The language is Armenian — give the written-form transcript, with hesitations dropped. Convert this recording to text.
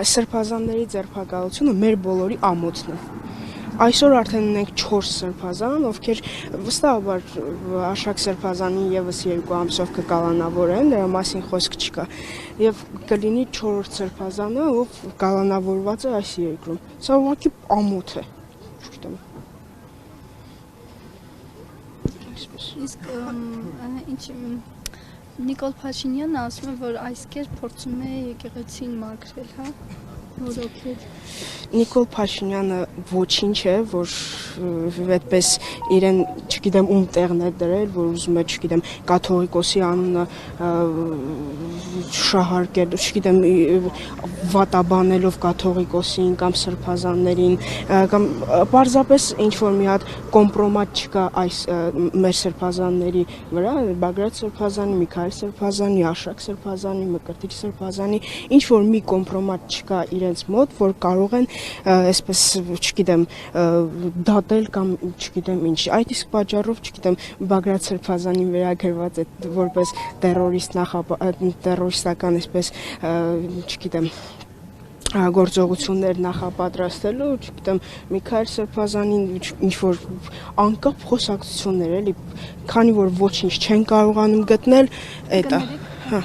այս սրբազանների ձերբակալությունը մեր բոլորի ամոթն է։ Այսօր արդեն ունենք 4 սրբազան, ովքեր վստահաբար Աշակ սրբազանին եւս 2 ամսով կկալանավորեն, դրա մասին խոսք չկա։ Եվ կլինի 4-րդ սրբազանը, ով կալանավորված է այս երկրում։ Սա ուղղակի ամոթ է։ Չգիտեմ։ Իսկ ինչ Նիկոլ Փաշինյանը ասում է, որ այս կերպ փորձում է եկեղեցին մաքրել, հա, որոքել։ Նիկոլ Փաշինյանը ոչինչ է, որ այդպես իրեն, չգիտեմ, ում տեղն է դրել, որ ուզում է, չգիտեմ, կաթողիկոսի անունը շահարկել, չգիտեմ, վատաբանելով կաթողիկոսին կամ սրբազաններին, կամ պարզապես ինչ-որ մի հատ կոմպրոմատ չկա այս մեր սրբազանների վրա, Բագրատ սրբազանի, Միքայել սրբազանի, Աշակ սրբազանի, Մկրտիչ սրբազանի, ինչ-որ մի կոմպրոմատ չկա իրենց մոտ, որ կարող են այսպես, չգիտեմ, դատել կամ չգիտեմ ինչ։ Այդ իսկ պատճառով, չգիտեմ, Բագրատ սրբազանին վերագրված է որպես տերորիստական, այսպես, չգիտեմ, գործողություններ նախապատրաստելու, չգիտեմ, Միքայել սրբազանին ինչ-որ անկապ խոսակցություններ, էլի, քանի որ ոչինչ չեն կարողանում գտնել, էդ է։ Հա։